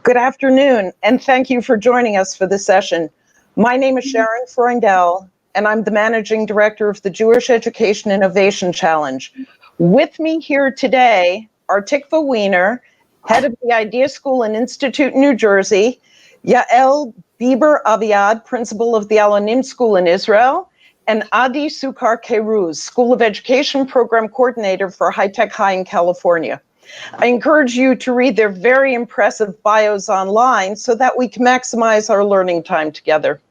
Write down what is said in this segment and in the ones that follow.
Good afternoon, and thank you for joining us for this session. My name is Sharon Freundel, and I'm the Managing Director of the Jewish Education Innovation Challenge. With me here today are Tikvah Wiener, head of the Idea School and Institute in New Jersey, Yael Biber Aviad, principal of the Alonim School in Israel, and Adi Sukkar Kayrouz, School of Education Program Coordinator for High Tech High in California. I encourage you to read their very impressive bios online so that we can maximize our learning time together.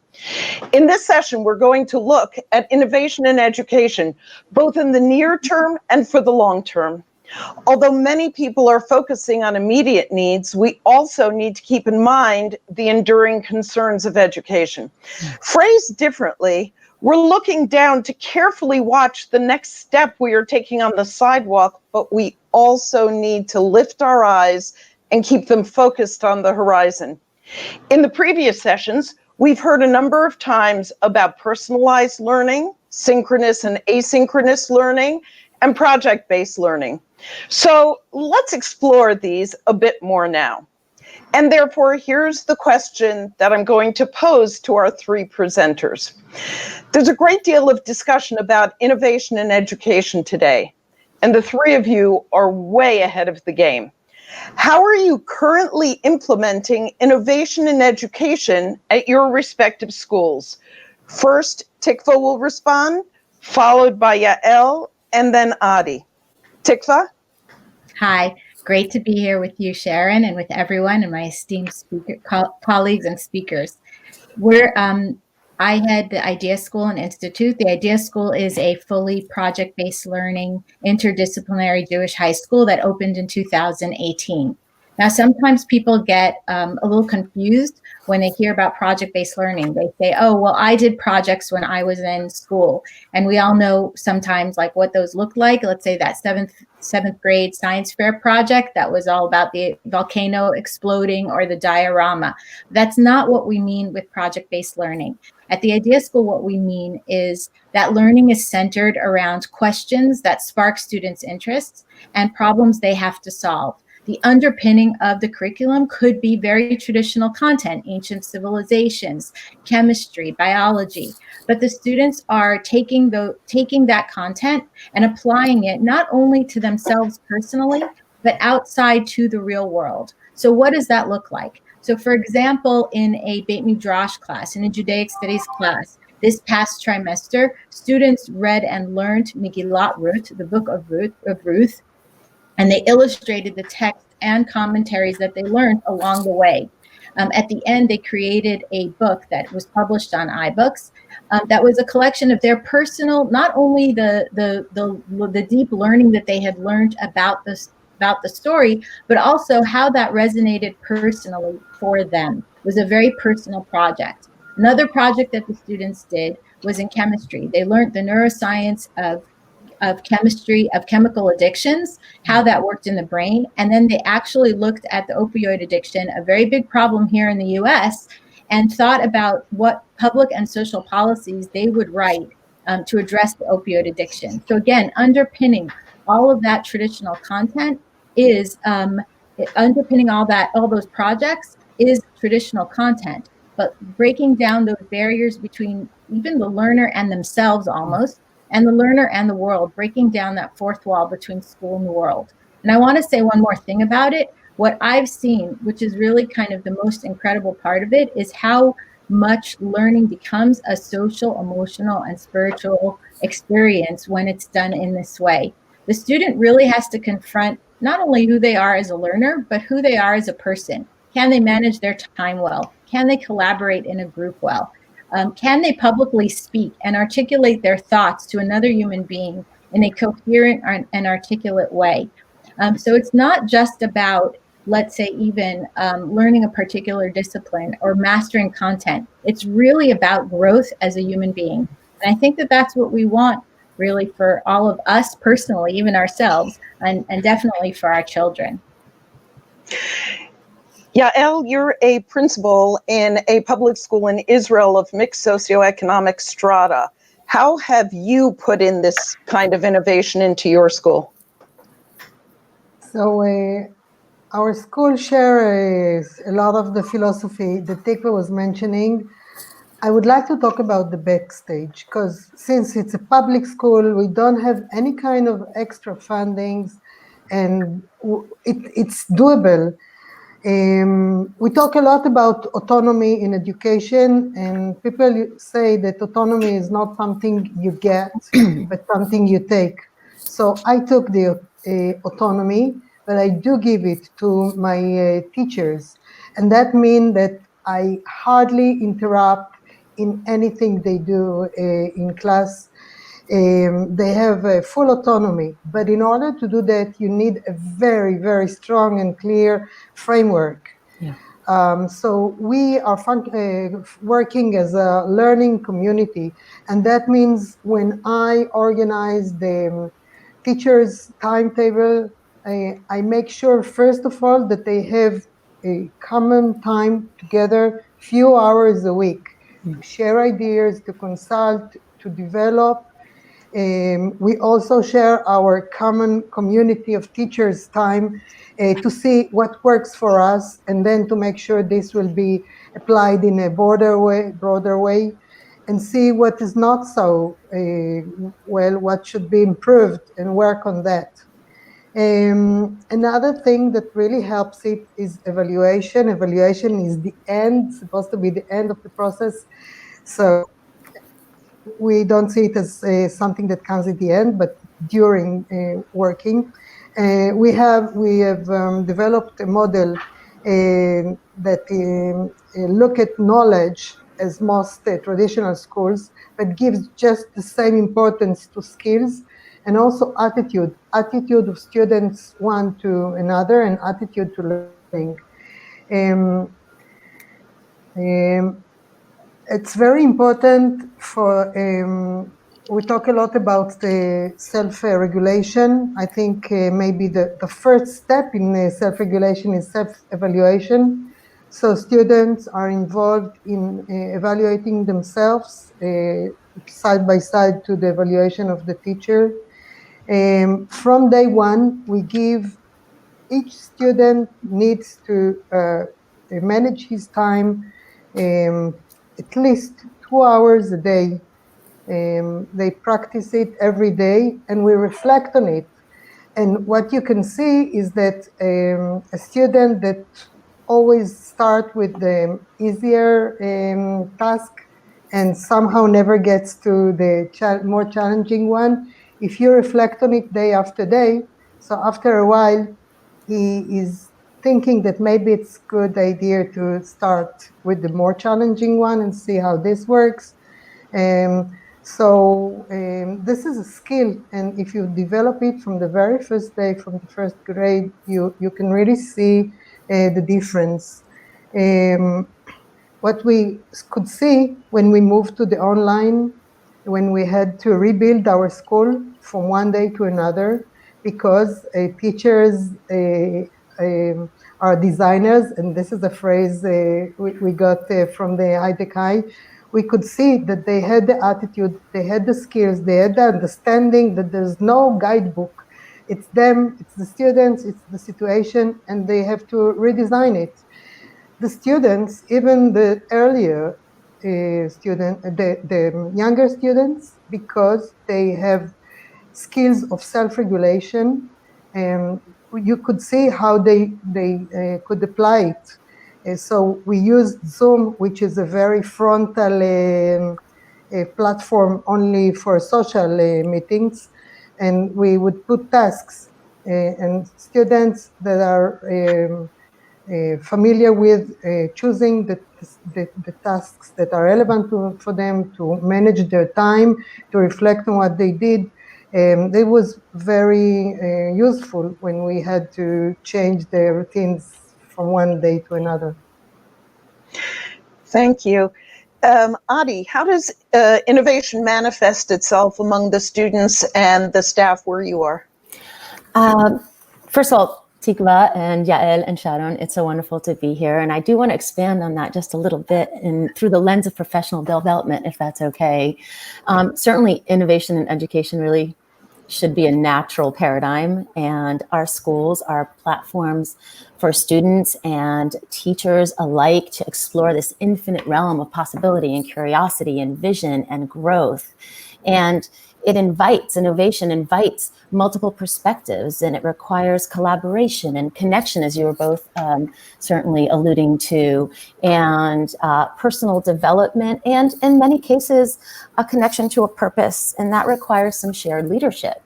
In this session, we're going to look at innovation in education, both in the near term and for the long term. Although many people are focusing on immediate needs, we also need to keep in mind the enduring concerns of education. Phrased differently, we're looking down to carefully watch the next step we are taking on the sidewalk, but we also need to lift our eyes and keep them focused on the horizon. In the previous sessions, we've heard a number of times about personalized learning, synchronous and asynchronous learning, and project-based learning. So let's explore these a bit more now. And therefore, here's the question that I'm going to pose to our three presenters. There's a great deal of discussion about innovation in education today, and the three of you are way ahead of the game. How are you currently implementing innovation in education at your respective schools? First, Tikvah will respond, followed by Yael, and then Adi. Tikvah? Hi, great to be here with you, Sharon, and with everyone and my esteemed colleagues and speakers. I head the Idea School and Institute. The Idea School is a fully project-based learning interdisciplinary Jewish high school that opened in 2018. Now, sometimes people get a little confused when they hear about project-based learning. They say, oh, well, I did projects when I was in school. And we all know sometimes like what those look like. Let's say that seventh grade science fair project that was all about the volcano exploding or the diorama. That's not what we mean with project-based learning. At the Idea School, what we mean is that learning is centered around questions that spark students' interests and problems they have to solve. The underpinning of the curriculum could be very traditional content, ancient civilizations, chemistry, biology, but the students are taking that content and applying it not only to themselves personally, but outside to the real world. So what does that look like? So for example, in a Beit Midrash class, in a Judaic studies class, this past trimester, students read and learned Megillat Ruth, the book of Ruth, and they illustrated the text and commentaries that they learned along the way. At the end, they created a book that was published on iBooks that was a collection of their personal, not only the deep learning that they had learned about the story, but also how that resonated personally for them. It was a very personal project. Another project that the students did was in chemistry. They learned the neuroscience of chemistry, of chemical addictions, how that worked in the brain. And then they actually looked at the opioid addiction, a very big problem here in the US, and thought about what public and social policies they would write to address the opioid addiction. So again, underpinning all of that traditional content is, underpinning all those projects is traditional content, but breaking down those barriers between even the learner and themselves almost, and the learner and the world, breaking down that fourth wall between school and the world. And I want to say one more thing about it. What I've seen, which is really kind of the most incredible part of it, is how much learning becomes a social, emotional, and spiritual experience when it's done in this way. The student really has to confront not only who they are as a learner, but who they are as a person. Can they manage their time well? Can they collaborate in a group well? Can they publicly speak and articulate their thoughts to another human being in a coherent and articulate way? So it's not just about, let's say, even learning a particular discipline or mastering content. It's really about growth as a human being. And I think that that's what we want really for all of us personally, even ourselves, and definitely for our children. Yael, you're a principal in a public school in Israel of mixed socioeconomic strata. How have you put in this kind of innovation into your school? So Our school shares a lot of the philosophy that Tikvah was mentioning. I would like to talk about the backstage, because since it's a public school, we don't have any kind of extra fundings, and it's doable. We talk a lot about autonomy in education, and people say that autonomy is not something you get, but something you take. So I took the autonomy, but I do give it to my teachers. And that means that I hardly interrupt in anything they do in class. They have full autonomy, but in order to do that, you need a very, very strong and clear framework. Yeah. So we are working as a learning community, and that means when I organize the teachers' timetable, I make sure, first of all, that they have a common time together, few hours a week, to share ideas, to consult, to develop. We also share our common community of teachers' time to see what works for us, and then to make sure this will be applied in a broader way, and see what is not so well, what should be improved, and work on that. Another thing that really helps it is evaluation. Evaluation is the end, supposed to be the end of the process. So we don't see it as something that comes at the end, but during working. We have developed a model that look at knowledge as most traditional schools, but gives just the same importance to skills, and also attitude of students one to another, and attitude to learning. It's very important for, we talk a lot about the self-regulation. I think maybe the first step in self-regulation is self-evaluation. So students are involved in evaluating themselves side by side to the evaluation of the teacher. From day one, we give each student needs to manage his time at least 2 hours a day. They practice it every day, and we reflect on it. And what you can see is that a student that always start with the easier task and somehow never gets to the more challenging one, if you reflect on it day after day, so after a while, he is thinking that maybe it's a good idea to start with the more challenging one and see how this works. So this is a skill, and if you develop it from the very first day, from the first grade, you can really see the difference. What we could see when we moved to the online, when we had to rebuild our school from one day to another, because teachers are designers, and this is a phrase we got from the high-tech high. We could see that they had the attitude, they had the skills, they had the understanding that there's no guidebook. It's them, it's the students, it's the situation, and they have to redesign it. The students, even the earlier the younger students, because they have skills of self-regulation, you could see how they could apply it. So we used Zoom, which is a very frontal platform only for social meetings, and we would put tasks, and students that are familiar with choosing the tasks that are relevant for them, to manage their time, to reflect on what they did. It was very useful when we had to change the routines from one day to another. Thank you. Adi, how does innovation manifest itself among the students and the staff where you are? First of all, Tikvah and Yael and Sharon, it's so wonderful to be here. And I do want to expand on that just a little bit through the lens of professional development, if that's okay. Certainly innovation in education really should be a natural paradigm, and our schools are platforms for students and teachers alike to explore this infinite realm of possibility and curiosity and vision and growth. And innovation invites multiple perspectives, and it requires collaboration and connection, as you were both certainly alluding to, and personal development, and in many cases, a connection to a purpose, and that requires some shared leadership.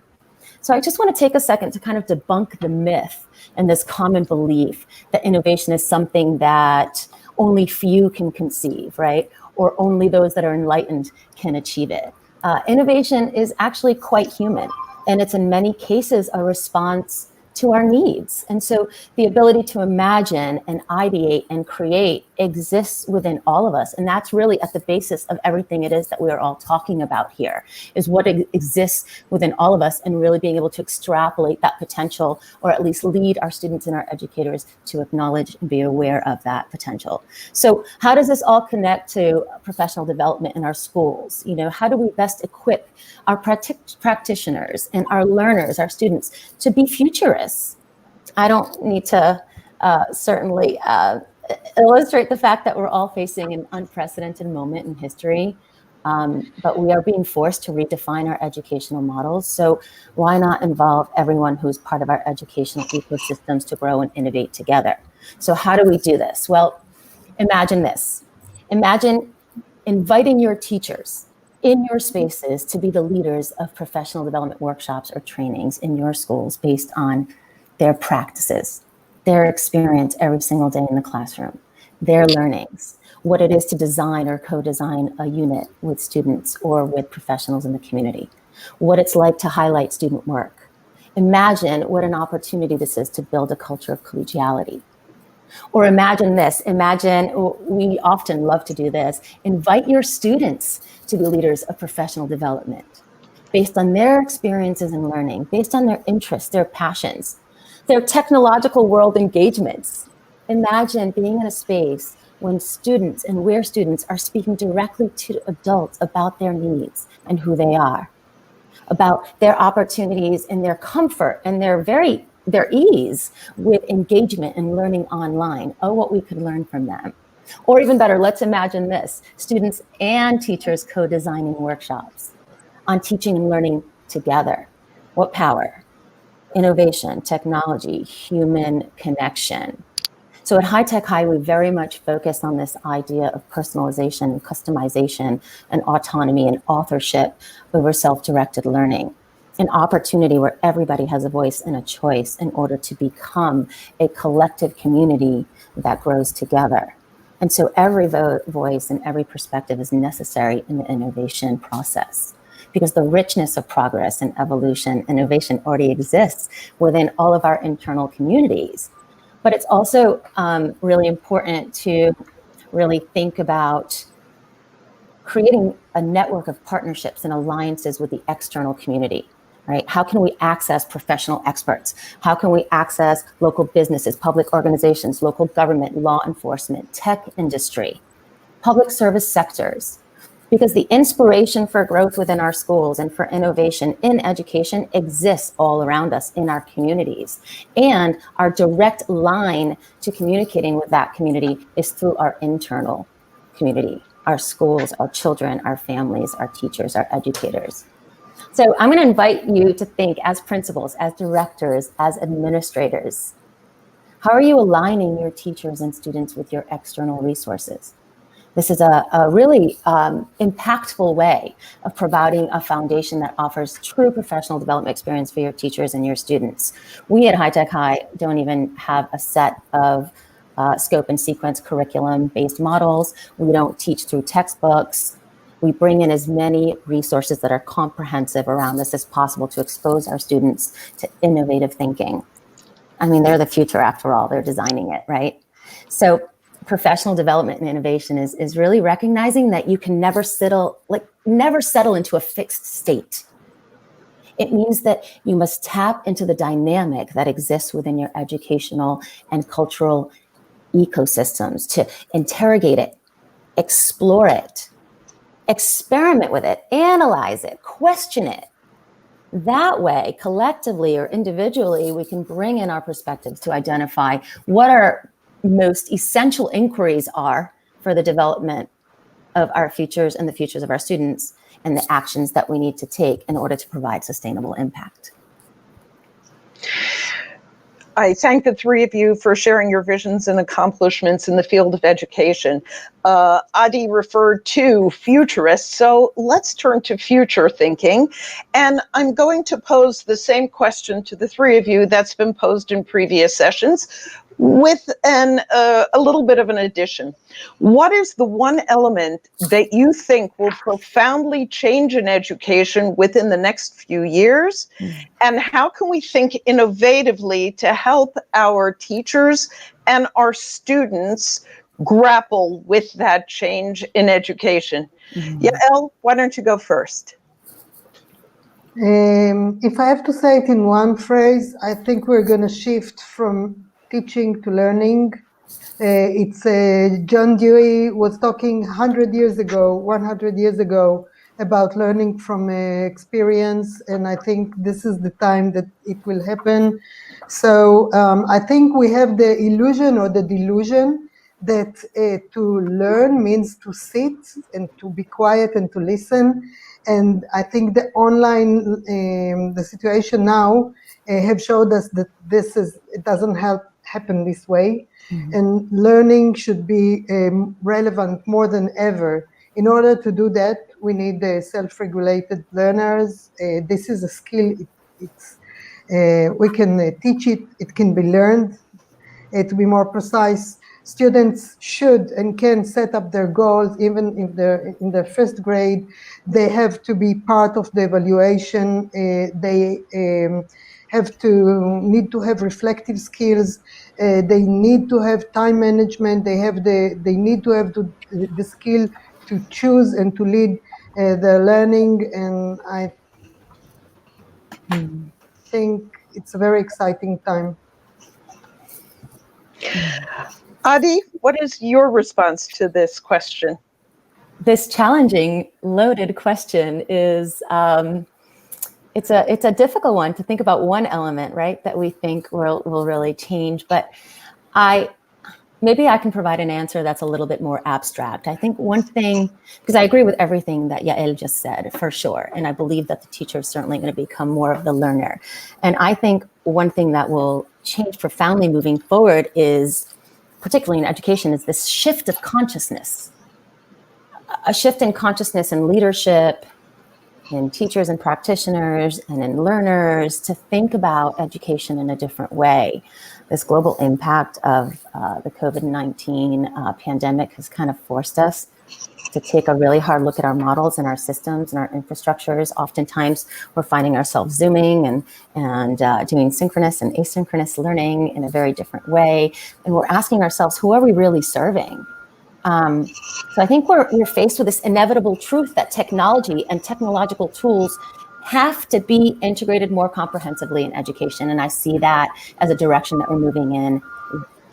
So I just want to take a second to kind of debunk the myth and this common belief that innovation is something that only few can conceive, right? Or only those that are enlightened can achieve it. Innovation is actually quite human, and it's in many cases a response to our needs. And so the ability to imagine and ideate and create exists within all of us. And that's really at the basis of everything it is that we are all talking about here, is what exists within all of us, and really being able to extrapolate that potential, or at least lead our students and our educators to acknowledge and be aware of that potential. So how does this all connect to professional development in our schools? You know, how do we best equip our practitioners and our learners, our students, to be futurists? I don't need to certainly illustrate the fact that we're all facing an unprecedented moment in history, but we are being forced to redefine our educational models. So why not involve everyone who's part of our educational ecosystems to grow and innovate together? So how do we do this? Well, imagine this. Imagine inviting your teachers in your spaces to be the leaders of professional development workshops or trainings in your schools based on their practices, their experience every single day in the classroom, their learnings, what it is to design or co-design a unit with students or with professionals in the community, what it's like to highlight student work. Imagine what an opportunity this is to build a culture of collegiality. Or imagine this, we often love to do this, invite your students to be leaders of professional development based on their experiences and learning, based on their interests, their passions, their technological world engagements. Imagine being in a space where students are speaking directly to adults about their needs and who they are, about their opportunities and their comfort and their ease with engagement and learning online. Oh, what we could learn from them. Or even better, let's imagine this, students and teachers co-designing workshops on teaching and learning together. What power? Innovation, technology, human connection. So at High Tech High, we very much focus on this idea of personalization and customization and autonomy and authorship over self-directed learning. An opportunity where everybody has a voice and a choice in order to become a collective community that grows together. And so every voice and every perspective is necessary in the innovation process, because the richness of progress and evolution, innovation already exists within all of our internal communities. But it's also really important to really think about creating a network of partnerships and alliances with the external community. Right? How can we access professional experts? How can we access local businesses, public organizations, local government, law enforcement, tech industry, public service sectors? Because the inspiration for growth within our schools and for innovation in education exists all around us in our communities. And our direct line to communicating with that community is through our internal community, our schools, our children, our families, our teachers, our educators. So I'm going to invite you to think as principals, as directors, as administrators. How are you aligning your teachers and students with your external resources? This is a really impactful way of providing a foundation that offers true professional development experience for your teachers and your students. We at High Tech High don't even have a set of scope and sequence curriculum-based models. We don't teach through textbooks. We bring in as many resources that are comprehensive around this as possible to expose our students to innovative thinking. I mean, they're the future after all, they're designing it, right? So professional development and innovation is really recognizing that you can never settle into a fixed state. It means that you must tap into the dynamic that exists within your educational and cultural ecosystems to interrogate it, explore it, experiment with it, analyze it, question it, That way, collectively or individually, we can bring in our perspectives to identify what our most essential inquiries are for the development of our futures and the futures of our students, and the actions that we need to take in order to provide sustainable impact. I thank the three of you for sharing your visions and accomplishments in the field of education. Adi referred to futurists, so let's turn to future thinking. And I'm going to pose the same question to the three of you that's been posed in previous sessions, with a little bit of an addition. What is the one element that you think will profoundly change in education within the next few years? And how can we think innovatively to help our teachers and our students grapple with that change in education? Yael, why don't you go first? If I have to say it in one phrase, I think we're going to shift from teaching to learning. It's John Dewey was talking 100 years ago about learning from experience, and I think this is the time that it will happen. So I think we have the illusion or the delusion that to learn means to sit and to be quiet and to listen. And I think the online, the situation now have showed us that it doesn't happen this way. And learning should be relevant more than ever. In order to do that, we need self-regulated learners. This is a skill. We can teach it. It can be learned. To be more precise, students should and can set up their goals even if they're in the first grade. They have to be part of the evaluation. They need to have reflective skills. They need to have time management. They need to have the skill to choose and to lead their learning. And I think it's a very exciting time. Adi, what is your response to this question? This challenging, loaded question is, it's a difficult one to think about one element, right, that we think will really change. But maybe I can provide an answer that's a little bit more abstract. I think one thing, because I agree with everything that Yael just said, for sure. And I believe that the teacher is certainly going to become more of the learner. And I think one thing that will change profoundly moving forward is, particularly in education, is this shift of consciousness. A shift in consciousness and leadership, in teachers and practitioners and in learners, to think about education in a different way. This global impact of the COVID-19 pandemic has kind of forced us to take a really hard look at our models and our systems and our infrastructures. Oftentimes, we're finding ourselves Zooming and doing synchronous and asynchronous learning in a very different way. And we're asking ourselves, who are we really serving? So I think we're faced with this inevitable truth that technology and technological tools have to be integrated more comprehensively in education. And I see that as a direction that we're moving in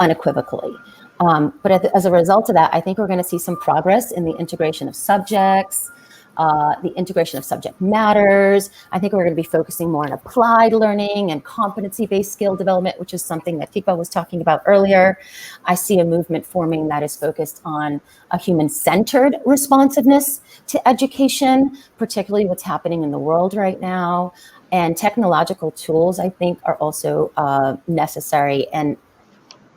unequivocally. But as a result of that, I think we're going to see some progress in the integration of subjects, the integration of subject matters. I think we're going to be focusing more on applied learning and competency-based skill development, which is something that Tikvah was talking about earlier. I see a movement forming that is focused on a human-centered responsiveness to education, particularly what's happening in the world right now. And technological tools, I think, are also necessary and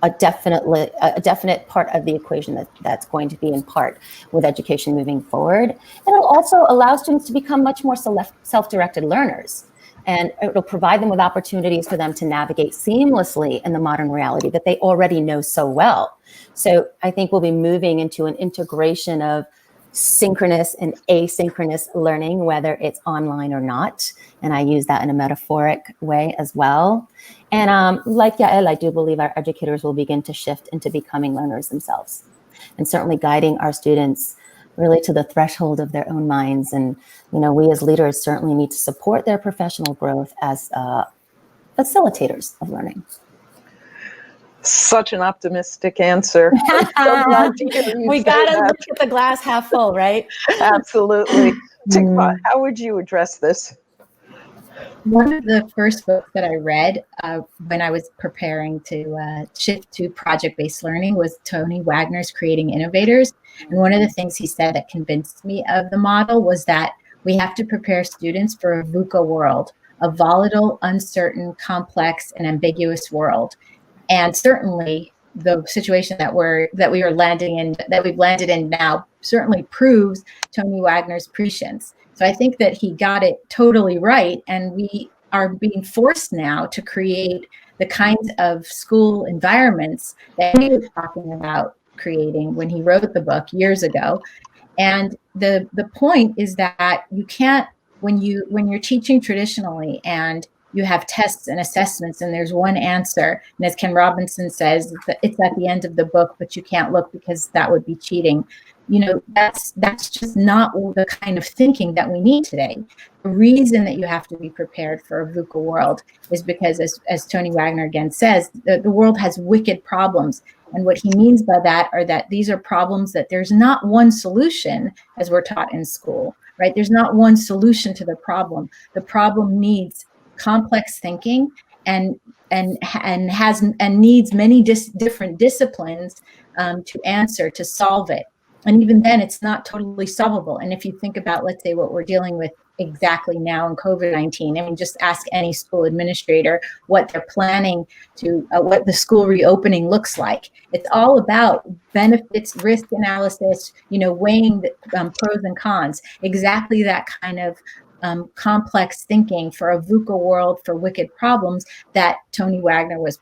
a definite part of the equation that's going to be in part with education moving forward. And it'll also allow students to become much more self-directed learners. And it'll provide them with opportunities for them to navigate seamlessly in the modern reality that they already know so well. So I think we'll be moving into an integration of synchronous and asynchronous learning, whether it's online or not. And I use that in a metaphoric way as well. And like Yael, I do believe our educators will begin to shift into becoming learners themselves, and certainly guiding our students really to the threshold of their own minds. And, we as leaders certainly need to support their professional growth as facilitators of learning. Such an optimistic answer. I'm so glad to hear you We say got to that. look at the glass half full, right? Absolutely. Tikvah, how would you address this? One of the first books that I read when I was preparing to shift to project-based learning was Tony Wagner's Creating Innovators. And one of the things he said that convinced me of the model was that we have to prepare students for a VUCA world, a volatile, uncertain, complex, and ambiguous world. And certainly the situation that we've landed in now certainly proves Tony Wagner's prescience. So I think that he got it totally right, and we are being forced now to create the kinds of school environments that he was talking about creating when he wrote the book years ago. And the point is that you can't, when you're teaching traditionally and you have tests and assessments and there's one answer, and as Ken Robinson says, it's at the end of the book, but you can't look because that would be cheating. That's just not the kind of thinking that we need today. The reason that you have to be prepared for a VUCA world is because, as Tony Wagner again says, the world has wicked problems. And what he means by that are that these are problems that there's not one solution, as we're taught in school, right? There's not one solution to the problem. The problem needs complex thinking and needs many different disciplines to answer, to solve it. And even then, it's not totally solvable. And if you think about, let's say, what we're dealing with exactly now in COVID-19, I mean, just ask any school administrator what they're planning to, what the school reopening looks like. It's all about benefits, risk analysis, weighing the pros and cons, exactly that kind of complex thinking for a VUCA world, for wicked problems that Tony Wagner was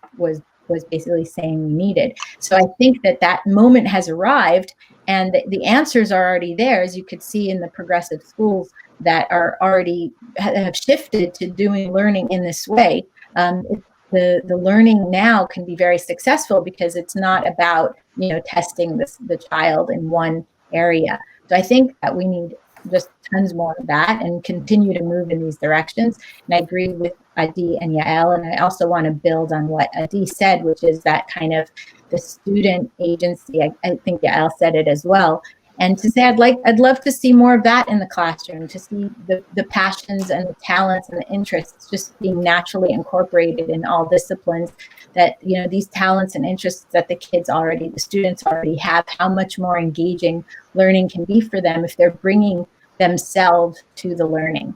basically saying we needed. So I think that moment has arrived, and the answers are already there, as you could see in the progressive schools that are already have shifted to doing learning in this way. The learning now can be very successful because it's not about testing the child in one area. So I think that we need just tons more of that and continue to move in these directions. And I agree with Adi and Yael, and I also want to build on what Adi said, which is that kind of the student agency. I think Yael said it as well. And to say I'd love to see more of that in the classroom, to see the passions and the talents and the interests just being naturally incorporated in all disciplines, that these talents and interests that the students already have, how much more engaging learning can be for them if they're bringing themselves to the learning.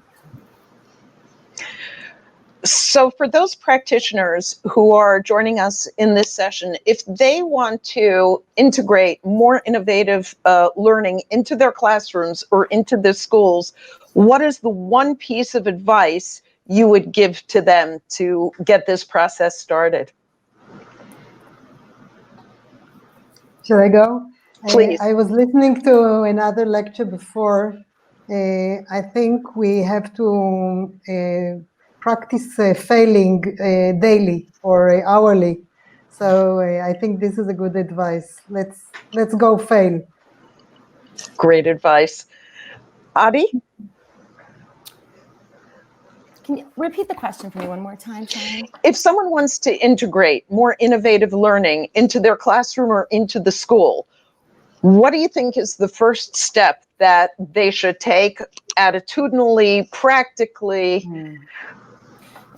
So for those practitioners who are joining us in this session, if they want to integrate more innovative learning into their classrooms or into their schools, what is the one piece of advice you would give to them to get this process started? Should I go? Please. I was listening to another lecture before. I think we have to practice failing daily or hourly. So I think this is a good advice. Let's go fail. Great advice. Adi? Can you repeat the question for me one more time, Sharon? If someone wants to integrate more innovative learning into their classroom or into the school, what do you think is the first step that they should take attitudinally, practically?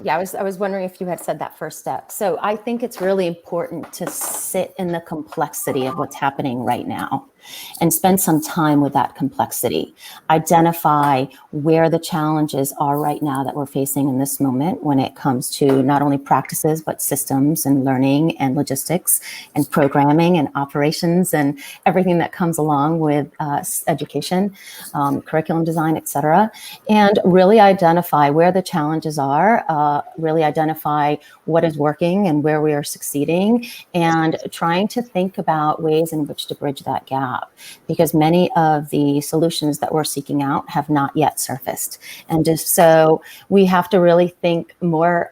Yeah, I was wondering if you had said that first step. So I think it's really important to sit in the complexity of what's happening right now and spend some time with that complexity. Identify where the challenges are right now that we're facing in this moment when it comes to not only practices, but systems and learning and logistics and programming and operations and everything that comes along with education, curriculum design, et cetera. And really identify where the challenges are, really identify what is working and where we are succeeding, and trying to think about ways in which to bridge that gap. Because many of the solutions that we're seeking out have not yet surfaced. And just so we have to really think more,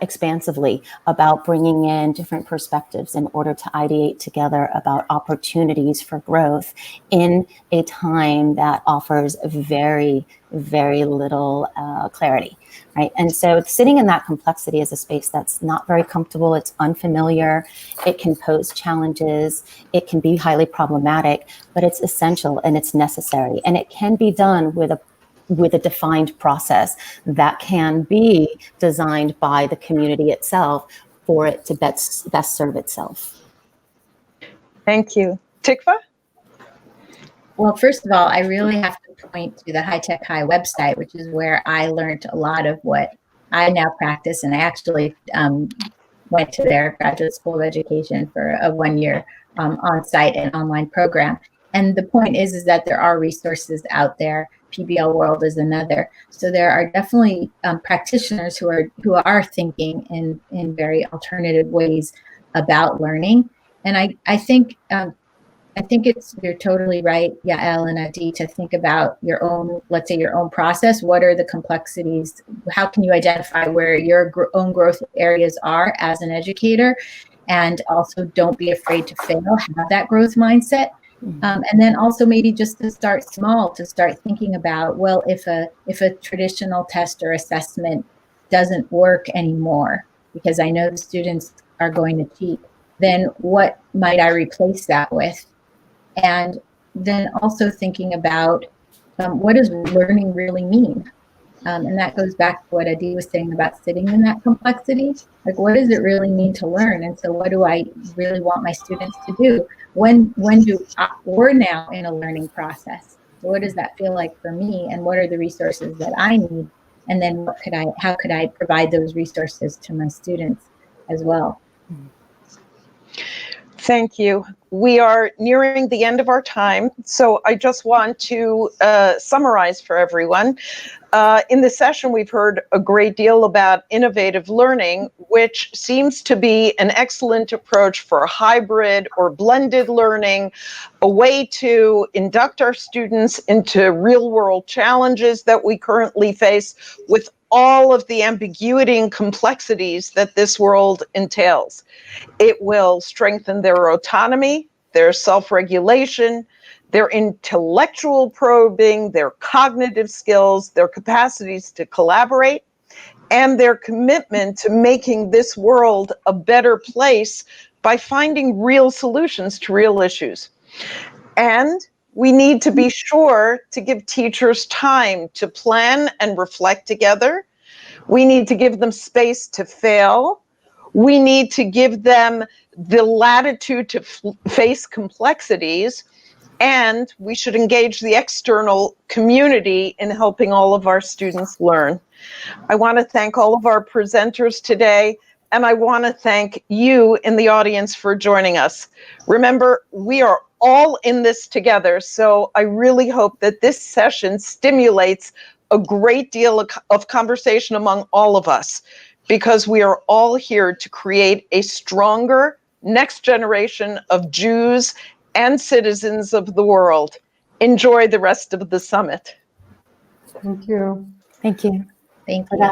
expansively about bringing in different perspectives in order to ideate together about opportunities for growth in a time that offers very, very little clarity. Right. And so sitting in that complexity is a space that's not very comfortable. It's unfamiliar. It can pose challenges. It can be highly problematic, but it's essential and it's necessary. And it can be done with a with a defined process that can be designed by the community itself for it to best serve itself. Thank you. Tikvah? Well, first of all, I really have to point to the High Tech High website, which is where I learned a lot of what I now practice. And I actually went to their graduate school of education for a 1-year on-site and online program. And the point is that there are resources out there. PBL World is another. So there are definitely practitioners who are thinking in very alternative ways about learning. And I think you're totally right, Yael and Adi, to think about your own, let's say your own process. What are the complexities? How can you identify where your own growth areas are as an educator? And also don't be afraid to fail, have that growth mindset. And then also maybe just to start small, to start thinking about, well, if a traditional test or assessment doesn't work anymore, because I know the students are going to cheat, then what might I replace that with? And then also thinking about what does learning really mean? And that goes back to what Adi was saying about sitting in that complexity. Like, what does it really mean to learn? And so what do I really want my students to do? We're now in a learning process. So what does that feel like for me? And what are the resources that I need? And then how could I provide those resources to my students as well? Thank you. We are nearing the end of our time, so I just want to summarize for everyone. In this session, we've heard a great deal about innovative learning, which seems to be an excellent approach for hybrid or blended learning, a way to induct our students into real-world challenges that we currently face with all of the ambiguity and complexities that this world entails. It will strengthen their autonomy, their self-regulation, their intellectual probing, their cognitive skills, their capacities to collaborate, and their commitment to making this world a better place by finding real solutions to real issues. And we need to be sure to give teachers time to plan and reflect together. We need to give them space to fail. We need to give them the latitude to face complexities, and we should engage the external community in helping all of our students learn. I want to thank all of our presenters today, and I want to thank you in the audience for joining us. Remember, we are all in this together, so I really hope that this session stimulates a great deal of conversation among all of us, because we are all here to create a stronger next generation of Jews and citizens of the world. Enjoy the rest of the summit. Thank you. Thank you. Thank you.